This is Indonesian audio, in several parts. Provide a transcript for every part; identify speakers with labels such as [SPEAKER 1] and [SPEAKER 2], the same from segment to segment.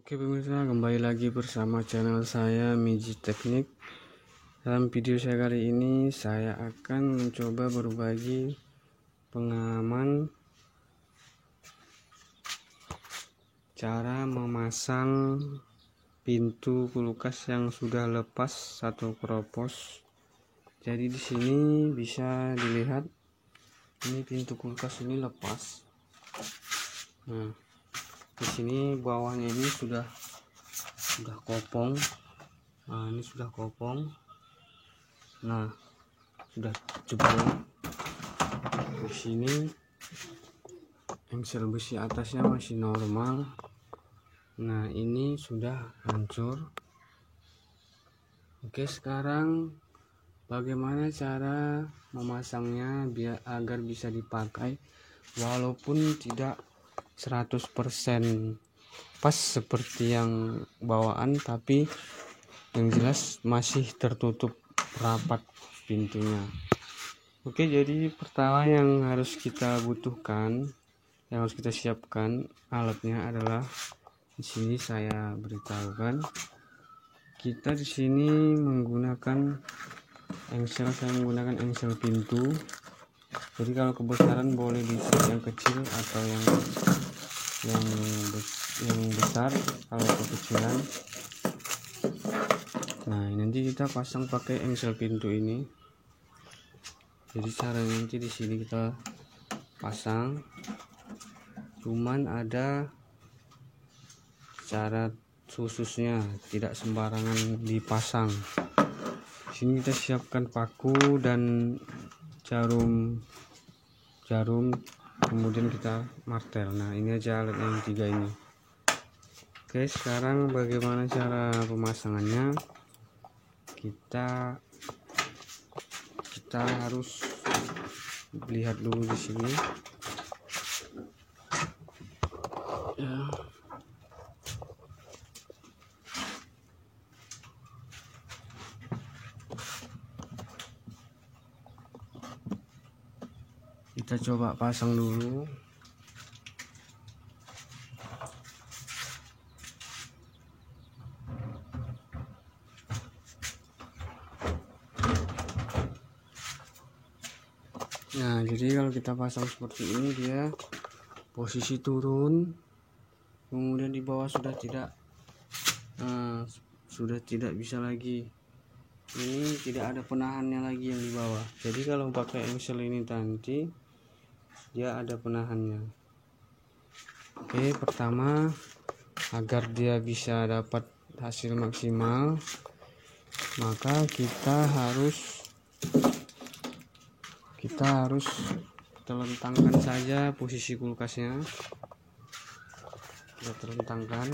[SPEAKER 1] Oke pemirsa, kembali lagi bersama channel saya Miji Teknik. Dalam video saya kali ini saya akan mencoba berbagi pengalaman cara memasang pintu kulkas yang sudah lepas atau keropos. Jadi di sini bisa dilihat ini pintu kulkas ini lepas. Nah, di sini bawahnya ini sudah kopong. Nah, ini sudah kopong. Nah, sudah jebol. Di sini engsel besi atasnya masih normal. Nah, ini sudah hancur. Oke, sekarang bagaimana cara memasangnya agar bisa dipakai walaupun tidak 100% pas seperti yang bawaan, tapi yang jelas masih tertutup rapat pintunya. Oke, jadi pertama yang harus kita butuhkan, yang harus kita siapkan alatnya adalah di sini saya beritahukan. Kita di sini menggunakan saya menggunakan engsel pintu. Jadi kalau kebesaran boleh di yang kecil atau yang besar kalau kekecilan. Nah, nanti kita pasang pakai engsel pintu ini. Jadi caranya nanti di sini kita pasang, cuman ada cara khususnya, tidak sembarangan dipasang. Di sini kita siapkan paku dan jarum, kemudian kita martel. Nah, ini aja alat yang 3 ini. Oke, sekarang bagaimana cara pemasangannya? Kita harus lihat dulu di sini. Ya. Kita coba pasang dulu. Nah, jadi kalau kita pasang seperti ini, dia posisi turun, kemudian di bawah sudah tidak bisa lagi. Ini tidak ada penahannya lagi yang di bawah. Jadi kalau pakai engsel ini nanti dia ada penahannya. Oke, pertama agar dia bisa dapat hasil maksimal, maka kita harus telentangkan saja posisi kulkasnya. Kita telentangkan.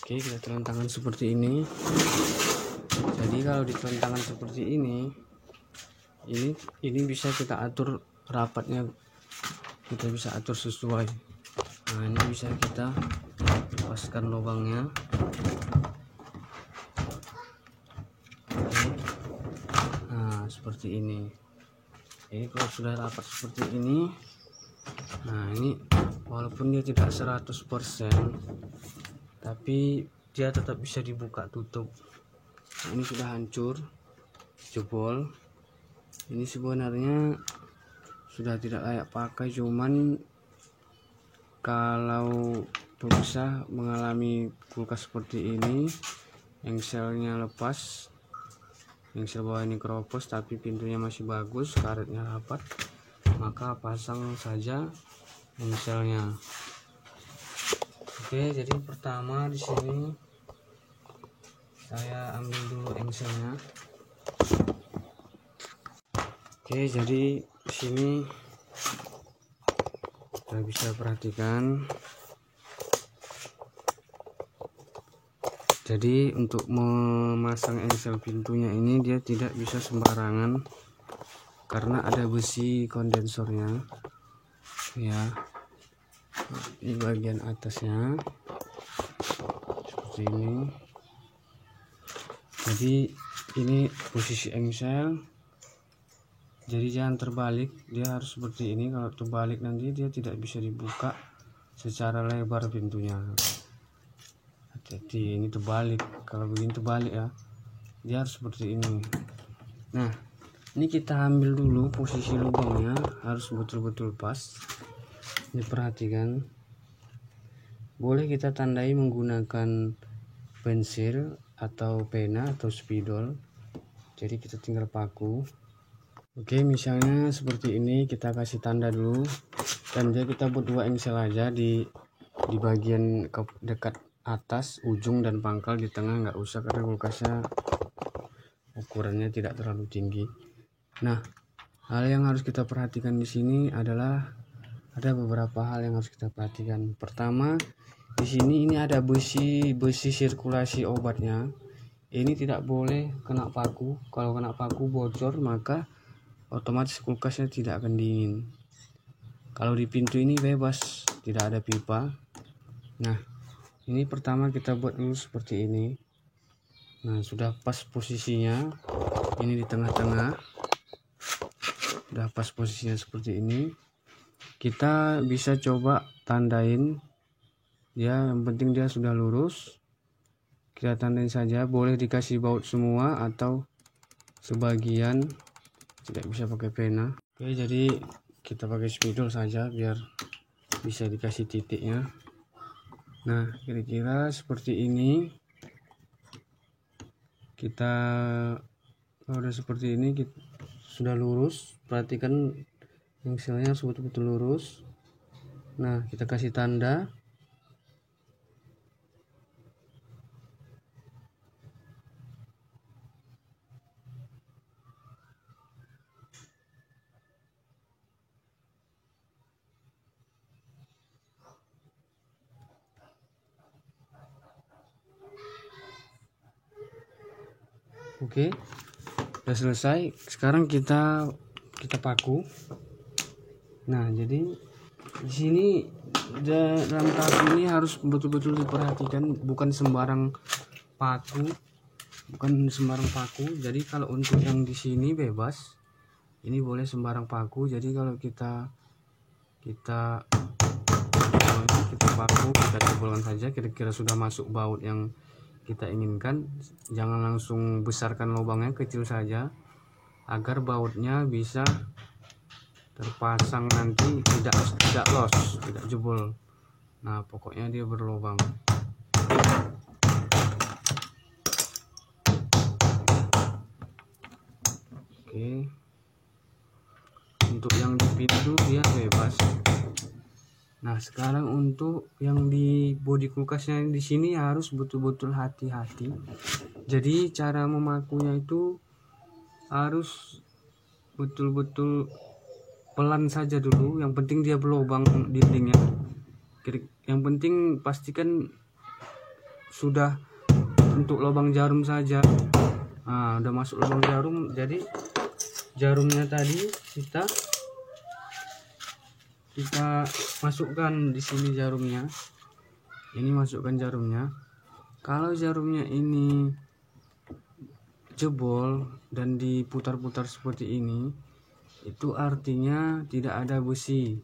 [SPEAKER 1] Oke, kita telentangkan seperti ini. Jadi kalau ditelentangkan seperti ini bisa kita atur rapatnya, kita bisa atur sesuai. Nah, ini bisa kita lepaskan lubangnya. Nah, seperti ini. Jadi kalau sudah rapat seperti ini, nah ini walaupun dia tidak 100%, tapi dia tetap bisa dibuka tutup. Nah, ini sudah hancur, jebol. Ini sebenarnya sudah tidak layak pakai, cuman kalau pemirsa mengalami kulkas seperti ini, engselnya lepas, engsel bawah ini keropos tapi pintunya masih bagus, karetnya rapat, maka pasang saja engselnya. Oke, jadi pertama di sini saya ambil dulu engselnya. Oke, jadi di sini kita bisa perhatikan. Jadi untuk memasang engsel pintunya ini dia tidak bisa sembarangan karena ada besi kondensornya. Ya, di bagian atasnya. seperti ini. Jadi ini posisi engsel, jadi jangan terbalik, dia harus seperti ini. Kalau terbalik nanti dia tidak bisa dibuka secara lebar pintunya. Hati-hati, ini terbalik. Kalau begini terbalik ya, dia harus seperti ini. Nah, ini kita ambil dulu posisi lubangnya, harus betul-betul pas. Ini perhatikan, boleh kita tandai menggunakan pensil atau pena atau spidol. Jadi kita tinggal paku. Oke, misalnya seperti ini, kita kasih tanda dulu, dan dia kita buat 2 engsel aja di bagian dekat atas ujung dan pangkal, di tengah nggak usah karena kulkasnya ukurannya tidak terlalu tinggi. Nah, hal yang harus kita perhatikan di sini adalah ada beberapa hal yang harus kita perhatikan. Pertama, di sini ini ada besi sirkulasi obatnya. Ini tidak boleh kena paku. Kalau kena paku bocor, maka otomatis kulkasnya tidak akan dingin. Kalau di pintu ini bebas, tidak ada pipa. Nah, ini pertama kita buat dulu seperti ini. Nah, sudah pas posisinya. Ini di tengah-tengah. Sudah pas posisinya seperti ini. Kita bisa coba tandain ya, yang penting dia sudah lurus. Kita tandain saja, boleh dikasih baut semua atau sebagian, tidak bisa pakai pena. Oke, jadi kita pakai spidol saja biar bisa dikasih titiknya. Nah, kira-kira seperti ini. Kita kalau udah seperti ini, sudah lurus. Perhatikan engselnya harus betul-betul lurus. Nah, kita kasih tanda. Oke, udah selesai. Sekarang kita paku. Nah, jadi di sini dalam tahap ini harus betul-betul diperhatikan, bukan sembarang paku. Jadi kalau untuk yang di sini bebas, ini boleh sembarang paku. Jadi kalau kita paku, kita cobolkan saja, kira-kira sudah masuk baut yang kita inginkan. Jangan langsung besarkan lubangnya, kecil saja agar bautnya bisa terpasang nanti, tidak los, tidak jebol. Nah, pokoknya dia berlubang. Oke, untuk yang di pintu dia bebas. Nah, sekarang untuk yang di bodi kulkasnya di sini harus betul-betul hati-hati. Jadi cara memakunya itu harus betul-betul pelan saja dulu. Yang penting dia berlubang dindingnya. Yang penting pastikan sudah untuk lubang jarum saja. Nah, udah masuk lubang jarum. Jadi jarumnya tadi kita masukkan di sini jarumnya. Ini masukkan jarumnya. Kalau jarumnya ini jebol dan diputar-putar seperti ini, itu artinya tidak ada besi.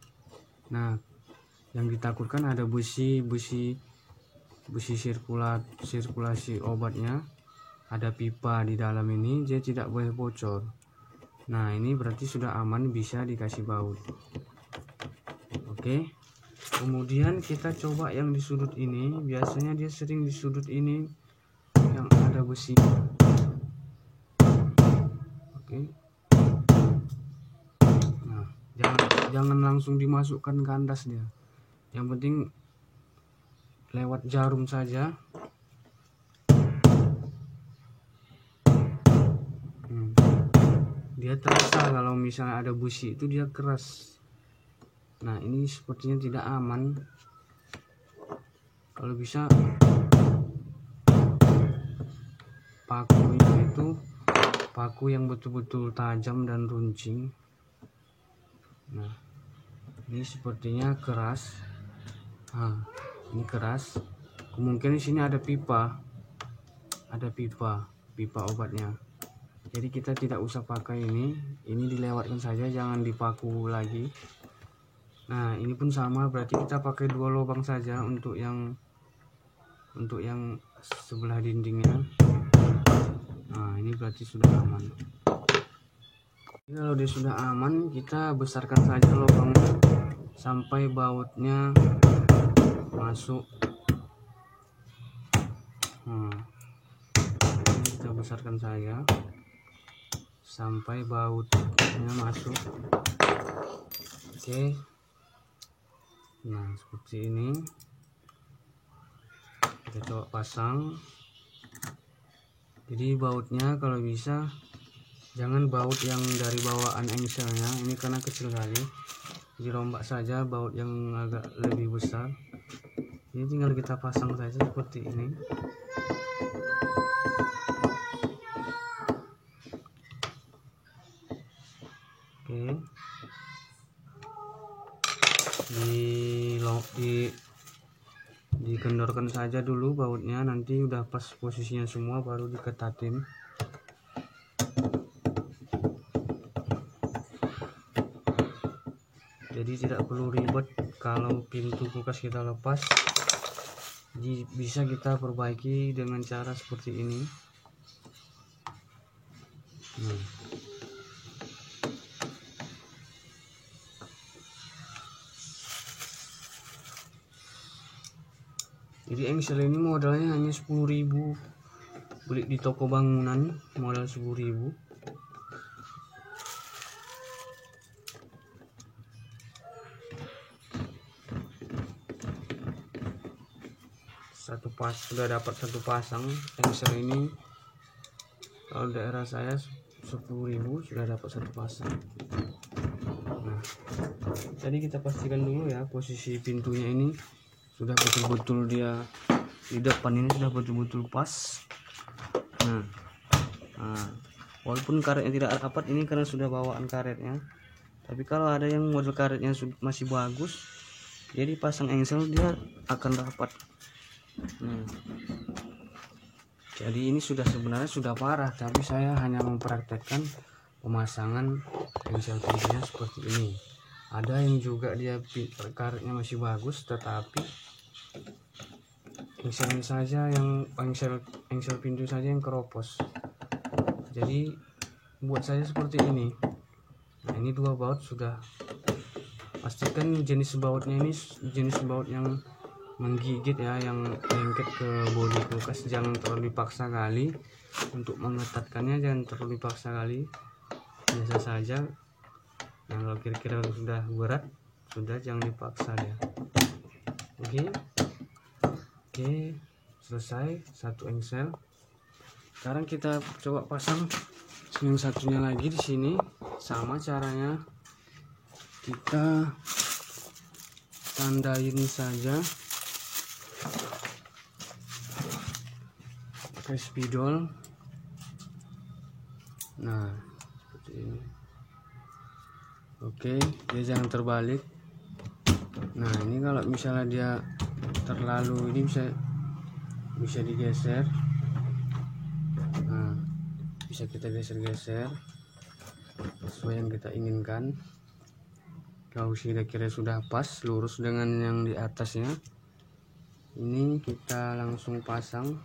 [SPEAKER 1] Nah, yang ditakutkan ada besi sirkulasi obatnya, ada pipa di dalam ini, dia tidak boleh bocor. Nah, ini berarti sudah aman, bisa dikasih baut. Oke, kemudian kita coba yang di sudut ini. Biasanya dia sering di sudut ini yang ada besi. Oke, nah, jangan langsung dimasukkan kandas dia. Yang penting lewat jarum saja. Dia terasa kalau misalnya ada busi itu dia keras. Nah, ini sepertinya tidak aman. Kalau bisa pakunya itu paku yang betul-betul tajam dan runcing. Nah, ini sepertinya keras. Nah, ini keras. kemungkinan di sini ada pipa obatnya. Jadi kita tidak usah pakai ini dilewatkan saja, jangan dipaku lagi. Nah ini pun sama, berarti kita pakai 2 lubang saja untuk yang sebelah dindingnya. Nah ini berarti sudah aman. Jadi kalau dia sudah aman, kita besarkan saja lubangnya sampai bautnya masuk. Nah, ini kita besarkan saja sampai bautnya masuk. Oke. Nah seperti ini kita coba pasang. Jadi bautnya kalau bisa jangan baut yang dari bawaan engselnya, ini karena kecil kali, dirombak saja baut yang agak lebih besar. Ini tinggal kita pasang saja seperti ini. Oke, dikendorkan saja dulu bautnya, nanti udah pas posisinya semua baru diketatin. Jadi tidak perlu ribet kalau pintu kulkas kita lepas, bisa kita perbaiki dengan cara seperti ini. Jadi engsel ini modalnya hanya 10.000, beli di toko bangunan modal 10.000. Sudah dapat satu pasang engsel ini. Kalau daerah saya 10.000 sudah dapat satu pasang. Nah, jadi kita pastikan dulu ya posisi pintunya ini sudah betul-betul, dia di depan ini sudah betul-betul pas. Nah, walaupun karetnya tidak rapat ini karena sudah bawaan karetnya, tapi kalau ada yang model karetnya masih bagus, jadi pasang engsel dia akan rapat. Jadi ini sebenarnya sudah parah, tapi saya hanya mempraktekkan pemasangan engsel pintunya seperti ini. Ada yang juga dia karetnya masih bagus, tetapi engsel pintu saja yang keropos. Jadi buat saya seperti ini. Nah ini 2 baut sudah. Pastikan jenis bautnya ini jenis baut yang menggigit ya, yang lengket ke bodi kulkas. Jangan terlalu dipaksa kali untuk mengetatkannya, jangan terlalu dipaksa kali, biasa saja. Nah kalau kira-kira sudah berat, sudah jangan dipaksa ya. Oke, selesai satu engsel. Sekarang kita coba pasang yang satunya lagi di sini. Sama caranya, kita tandain saja pakai spidol. Nah seperti ini. Oke, dia jangan terbalik. Nah ini kalau misalnya dia terlalu ini bisa digeser. Nah bisa kita geser-geser sesuai yang kita inginkan. Kalau kira-kira sudah pas lurus dengan yang di atasnya, ini kita langsung pasang.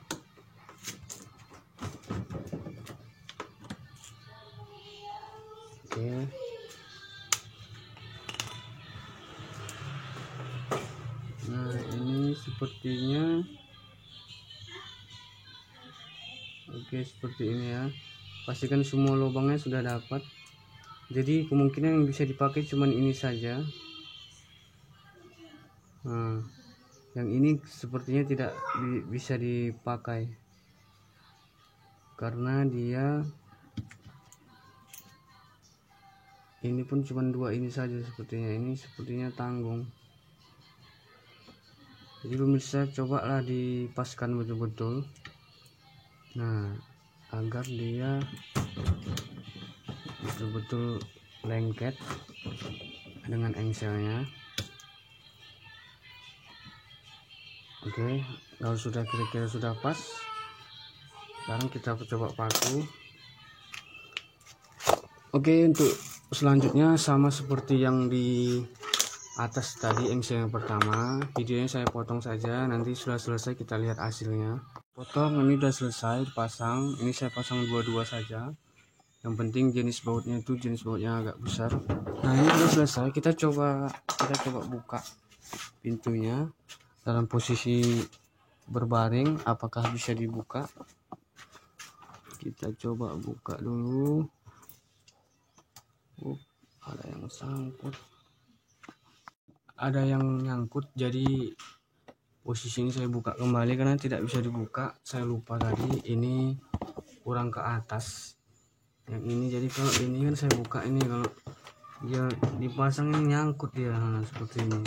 [SPEAKER 1] Oke. Nah ini sepertinya oke, seperti ini ya. Pastikan semua lubangnya sudah dapat. Jadi kemungkinan yang bisa dipakai cuman ini saja. Nah yang ini sepertinya tidak bisa dipakai karena dia ini pun cuman 2 ini saja sepertinya. Ini sepertinya tanggung. Jadi pemirsa, cobalah dipaskan betul-betul. Nah agar dia betul-betul lengket dengan engselnya. Oke, kalau sudah kira-kira sudah pas, sekarang kita coba paku. Oke, untuk selanjutnya sama seperti yang di atas tadi, yang pertama, videonya saya potong saja, nanti sudah selesai kita lihat hasilnya. Potong, ini udah selesai dipasang, ini saya pasang dua-dua saja. Yang penting jenis bautnya agak besar. Nah, ini sudah selesai, kita coba buka pintunya dalam posisi berbaring, apakah bisa dibuka. Kita coba buka dulu. Ada yang sangkut, ada yang nyangkut, jadi posisi ini saya buka kembali karena tidak bisa dibuka. Saya lupa tadi, ini kurang ke atas yang ini, jadi kalau ini kan saya buka, ini kalau dia dipasang ini nyangkut dia. Nah, seperti ini,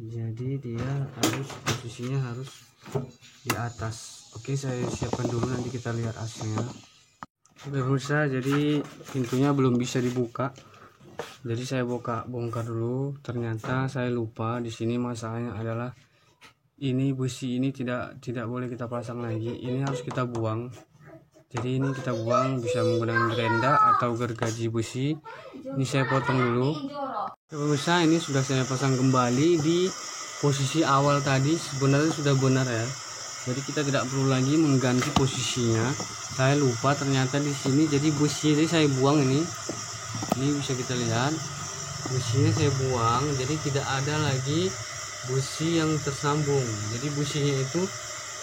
[SPEAKER 1] jadi dia harus posisinya harus di atas. Oke, saya siapkan dulu, nanti kita lihat hasilnya. Oke pemirsa, jadi pintunya belum bisa dibuka, jadi saya bongkar dulu. Ternyata saya lupa, di sini masalahnya adalah ini busi ini tidak boleh kita pasang lagi, ini harus kita buang. Jadi ini kita buang, bisa menggunakan gerenda atau gergaji busi. Ini saya potong dulu. Pemirsa, ini sudah saya pasang kembali di posisi awal tadi, sebenarnya sudah benar ya. Jadi kita tidak perlu lagi mengganti posisinya. Saya lupa ternyata di sini, jadi busi ini saya buang ini bisa kita lihat businya saya buang, jadi tidak ada lagi busi yang tersambung. Jadi businya itu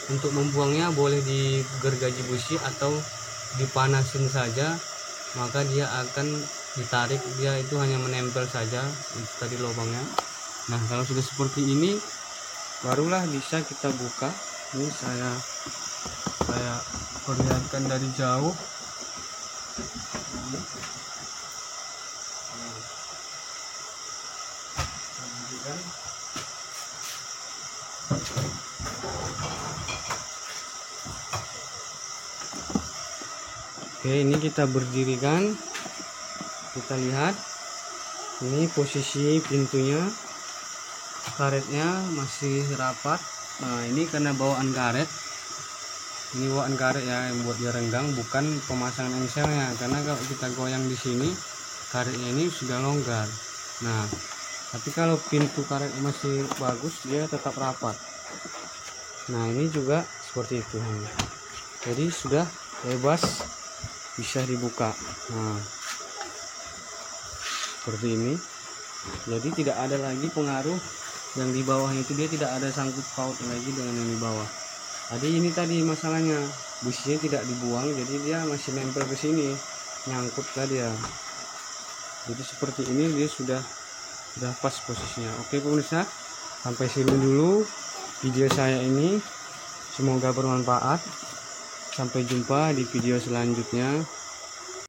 [SPEAKER 1] untuk membuangnya boleh di gergaji busi atau dipanasin saja, maka dia akan ditarik, dia itu hanya menempel saja itu tadi lubangnya. Nah, kalau sudah seperti ini barulah bisa kita buka. Ini saya perlihatkan dari jauh. Oke, ini kita berdirikan, kita lihat ini posisi pintunya, karetnya masih rapat. Nah, ini karena bawaan karet, ini bawaan karet ya yang buat dia renggang, bukan pemasangan engselnya. Karena kalau kita goyang di sini, karetnya ini sudah longgar. Nah, tapi kalau pintu karet masih bagus, dia tetap rapat. Nah, ini juga seperti itu. Jadi sudah bebas, bisa dibuka. Nah, seperti ini. Jadi tidak ada lagi pengaruh yang di bawahnya itu, dia tidak ada sangkut paut lagi dengan yang di bawah. Jadi ini tadi masalahnya, businya tidak dibuang, jadi dia masih nempel ke sini, nyangkut lah dia. Jadi seperti ini, dia sudah pas posisinya. Oke pemirsa, sampai sini dulu video saya ini, semoga bermanfaat. Sampai jumpa di video selanjutnya.